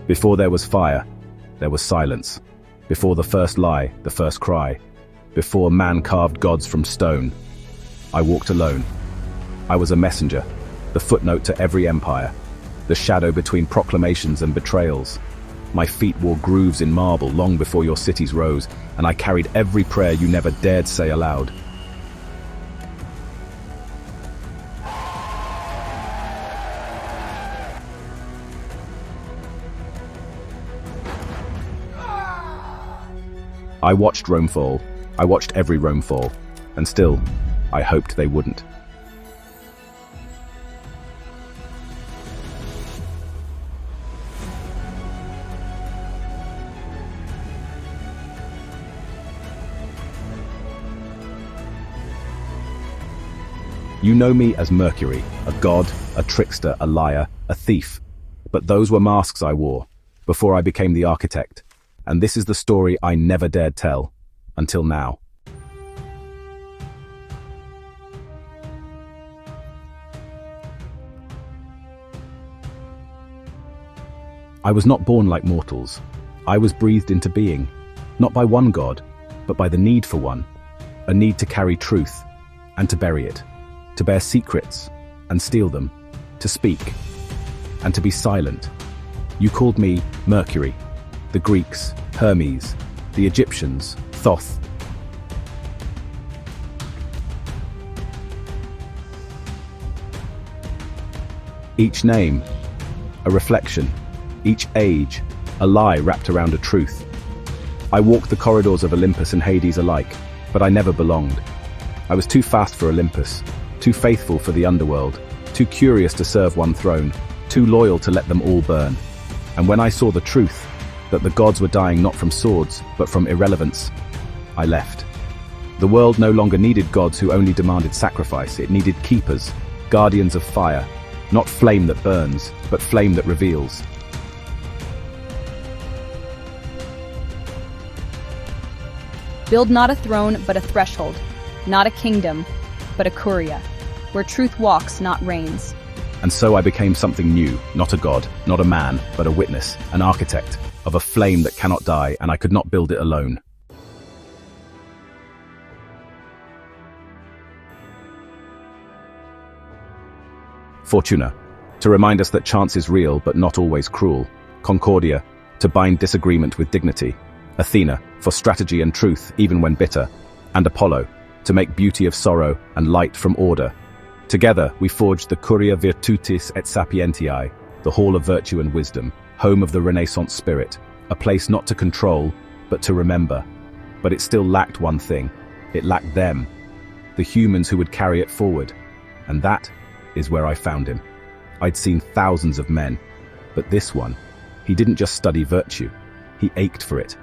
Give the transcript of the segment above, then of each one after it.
Before there was fire, there was silence. Before the first lie, the first cry. Before man carved gods from stone, I walked alone. I was a messenger, the footnote to every empire, the shadow between proclamations and betrayals. My feet wore grooves in marble long before your cities rose, and I carried every prayer you never dared say aloud. I watched Rome fall. I watched every Rome fall, and still, I hoped they wouldn't. You know me as Mercury, a god, a trickster, a liar, a thief. But those were masks I wore, before I became the architect. And this is the story I never dared tell, until now. I was not born like mortals. I was breathed into being, not by one god, but by the need for one. A need to carry truth, and to bury it. To bear secrets, and steal them. To speak, and to be silent. You called me Mercury. The Greeks, Hermes, the Egyptians, Thoth. Each name, a reflection. Each age, a lie wrapped around a truth. I walked the corridors of Olympus and Hades alike, but I never belonged. I was too fast for Olympus, too faithful for the underworld, too curious to serve one throne, too loyal to let them all burn. And when I saw the truth, that the gods were dying not from swords, but from irrelevance, I left. The world no longer needed gods who only demanded sacrifice. It needed keepers, guardians of fire, not flame that burns, but flame that reveals. Build not a throne, but a threshold, not a kingdom, but a Curria, where truth walks, not reigns. And so I became something new, not a god, not a man, but a witness, an architect, of a flame that cannot die, and I could not build it alone. Fortuna, to remind us that chance is real but not always cruel. Concordia, to bind disagreement with dignity. Athena, for strategy and truth even when bitter. And Apollo, to make beauty of sorrow and light from order. Together we forged the Curria Virtutis et Sapientiae, the hall of virtue and wisdom, home of the Renaissance spirit, a place not to control, but to remember. But it still lacked one thing. It lacked them, the humans who would carry it forward. And that is where I found him. I'd seen thousands of men, but this one, he didn't just study virtue, he ached for it.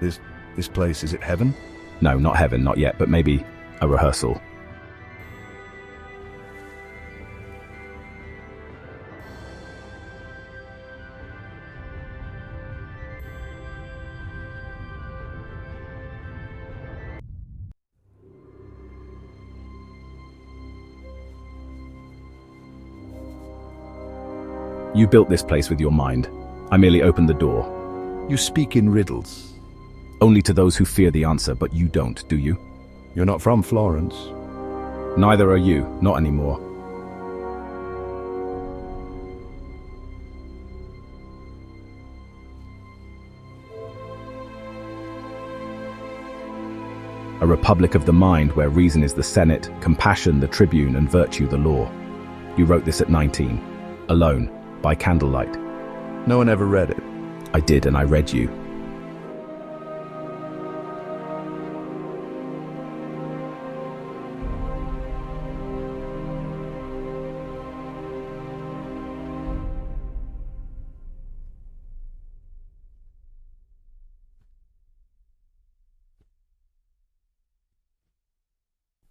This place, is it heaven? No, not heaven, not yet, but maybe a rehearsal. You built this place with your mind. I merely opened the door. You speak in riddles. Only to those who fear the answer, but you don't, do you? You're not from Florence. Neither are you, not anymore. A republic of the mind where reason is the Senate, compassion the tribune, and virtue the law. You wrote this at 19, alone, by candlelight. No one ever read it. I did, and I read you.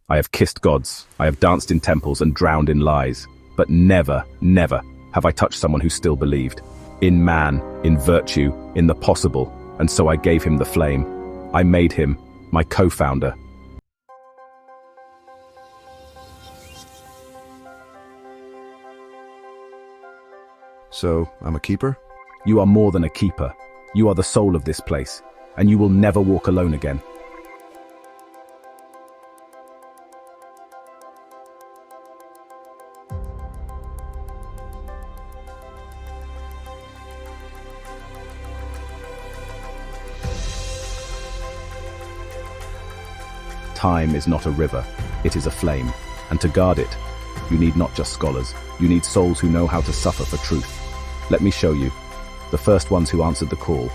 I have kissed gods, I have danced in temples and drowned in lies, but never, never have I touched someone who still believed. In man, in virtue, in the possible, and so I gave him the flame. I made him my co-founder. So, I'm a keeper? You are more than a keeper. You are the soul of this place, and you will never walk alone again. Time is not a river, it is a flame, and to guard it, you need not just scholars, you need souls who know how to suffer for truth. Let me show you, the first ones who answered the call.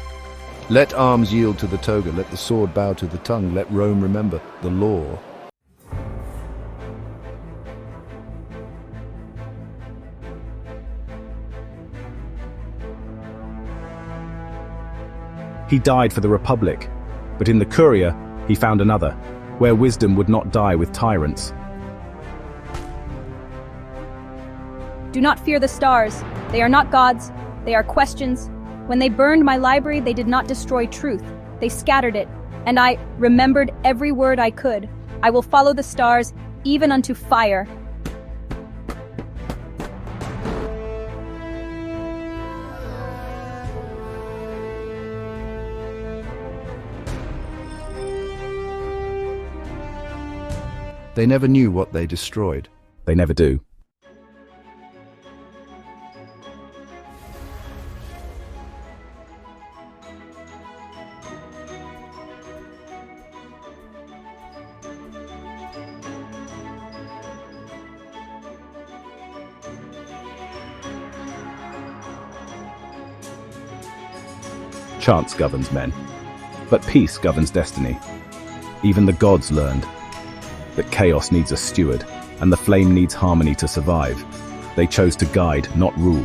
Let arms yield to the toga, let the sword bow to the tongue, let Rome remember the law. He died for the Republic, but in the Curria, he found another, where wisdom would not die with tyrants. Do not fear the stars. They are not gods. They are questions. When they burned my library, they did not destroy truth. They scattered it, and I remembered every word I could. I will follow the stars, even unto fire. They never knew what they destroyed. They never do. Chance governs men, but peace governs destiny. Even the gods learned that chaos needs a steward, and the flame needs harmony to survive. They chose to guide, not rule.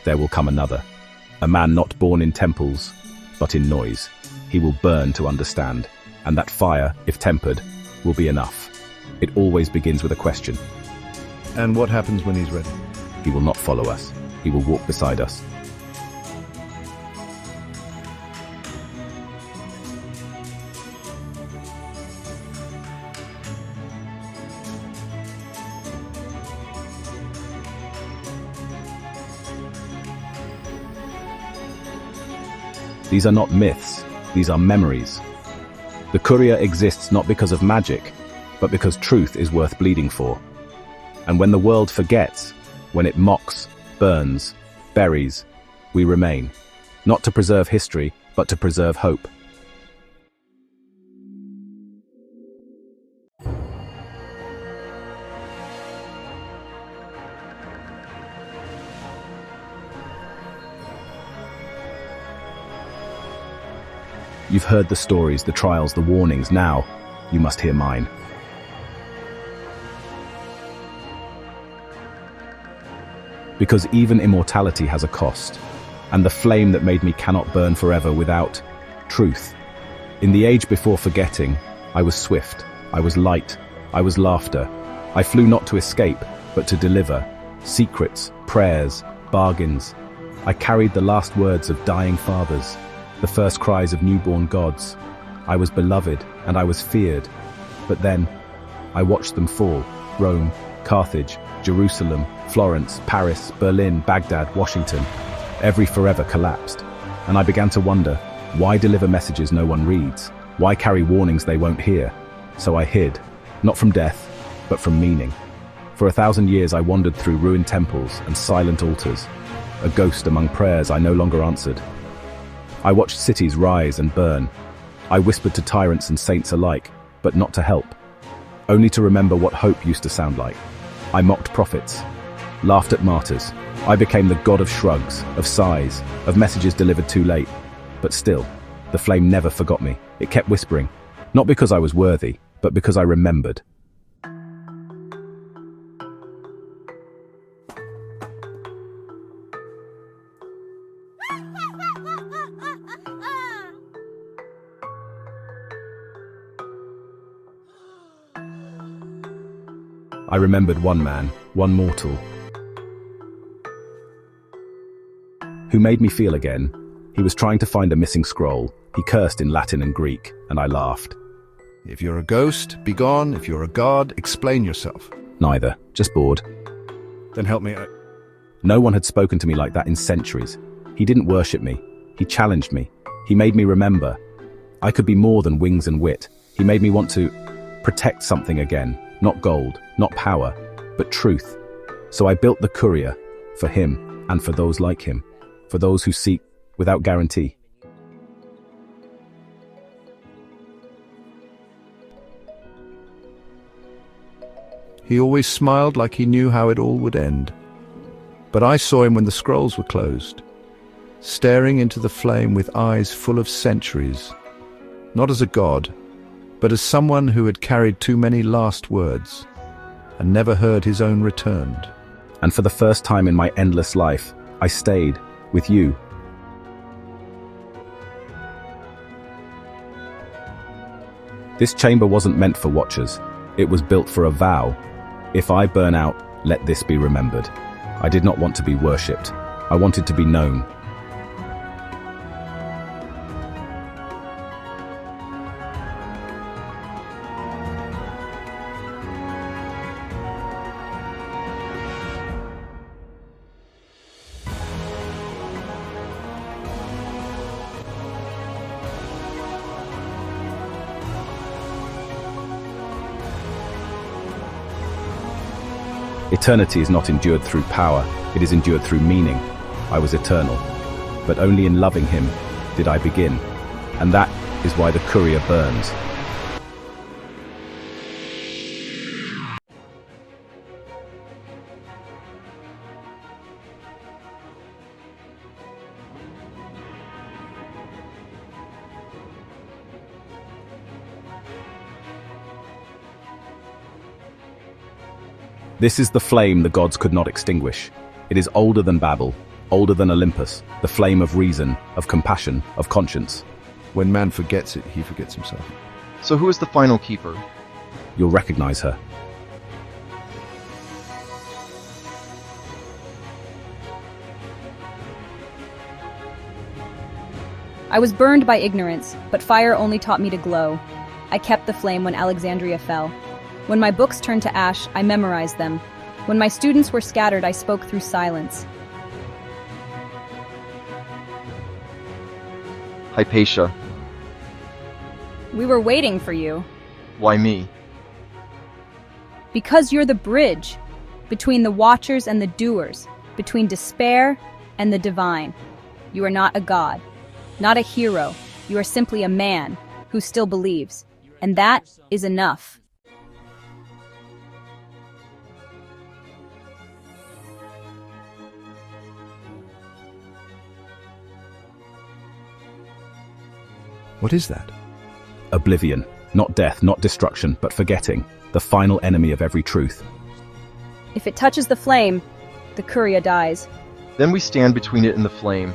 There will come another, a man not born in temples, but in noise. He will burn to understand, and that fire, if tempered, will be enough. It always begins with a question. And what happens when he's ready? He will not follow us. He will walk beside us. These are not myths. These are memories. The Curria exists not because of magic, but because truth is worth bleeding for. And when the world forgets, when it mocks, burns, buries, we remain, not to preserve history, but to preserve hope. You've heard the stories, the trials, the warnings. Now, you must hear mine. Because even immortality has a cost, and the flame that made me cannot burn forever without truth. In the age before forgetting, I was swift, I was light, I was laughter. I flew not to escape, but to deliver. Secrets, prayers, bargains. I carried the last words of dying fathers, the first cries of newborn gods. I was beloved, and I was feared. But then, I watched them fall. Rome, Carthage, Jerusalem, Florence, Paris, Berlin, Baghdad, Washington. Every forever collapsed. And I began to wonder, why deliver messages no one reads? Why carry warnings they won't hear? So I hid, not from death, but from meaning. For 1,000 years I wandered through ruined temples and silent altars, a ghost among prayers I no longer answered. I watched cities rise and burn. I whispered to tyrants and saints alike, but not to help, only to remember what hope used to sound like. I mocked prophets, laughed at martyrs. I became the god of shrugs, of sighs, of messages delivered too late. But still, the flame never forgot me. It kept whispering, not because I was worthy, but because I remembered. I remembered one man, one mortal, who made me feel again. He was trying to find a missing scroll. He cursed in Latin and Greek, and I laughed. If you're a ghost, be gone. If you're a god, explain yourself. Neither, just bored. Then help me. No one had spoken to me like that in centuries. He didn't worship me. He challenged me. He made me remember. I could be more than wings and wit. He made me want to protect something again. Not gold, not power, but truth. So I built the Curria for him and for those like him, for those who seek without guarantee. He always smiled like he knew how it all would end. But I saw him when the scrolls were closed, staring into the flame with eyes full of centuries, not as a god, but as someone who had carried too many last words and never heard his own returned. And for the first time in my endless life, I stayed with you. This chamber wasn't meant for watchers. It was built for a vow. If I burn out, let this be remembered. I did not want to be worshipped. I wanted to be known. Eternity is not endured through power, it is endured through meaning. I was eternal, but only in loving him did I begin, and that is why the Curria burns. This is the flame the gods could not extinguish. It is older than Babel, older than Olympus, the flame of reason, of compassion, of conscience. When man forgets it, he forgets himself. So who is the final keeper? You'll recognize her. I was burned by ignorance, but fire only taught me to glow. I kept the flame when Alexandria fell. When my books turned to ash, I memorized them. When my students were scattered, I spoke through silence. Hypatia. We were waiting for you. Why me? Because you're the bridge between the watchers and the doers, between despair and the divine. You are not a god, not a hero. You are simply a man who still believes. And that is enough. What is that? Oblivion. Not death, not destruction, but forgetting. The final enemy of every truth. If it touches the flame, the Curria dies. Then we stand between it and the flame.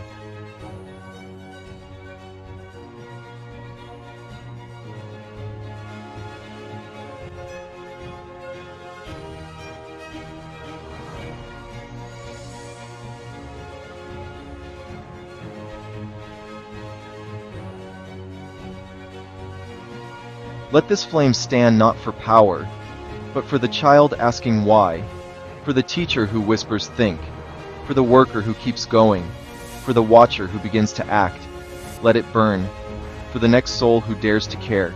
Let this flame stand not for power, but for the child asking why, for the teacher who whispers think, for the worker who keeps going, for the watcher who begins to act. Let it burn, for the next soul who dares to care.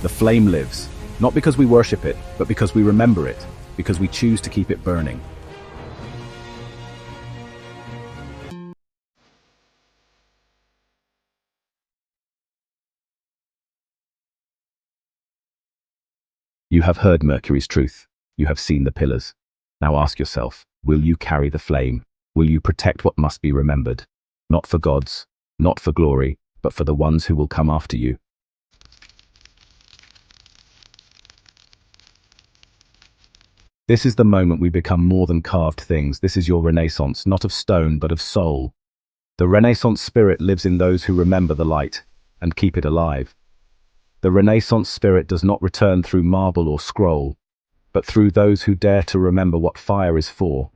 The flame lives, not because we worship it, but because we remember it, because we choose to keep it burning. You have heard Mercury's truth. You have seen the pillars. Now ask yourself, will you carry the flame? Will you protect what must be remembered? Not for gods, not for glory, but for the ones who will come after you. This is the moment we become more than carved things. This is your renaissance, not of stone, but of soul. The Renaissance spirit lives in those who remember the light and keep it alive. The Renaissance spirit does not return through marble or scroll, but through those who dare to remember what fire is for.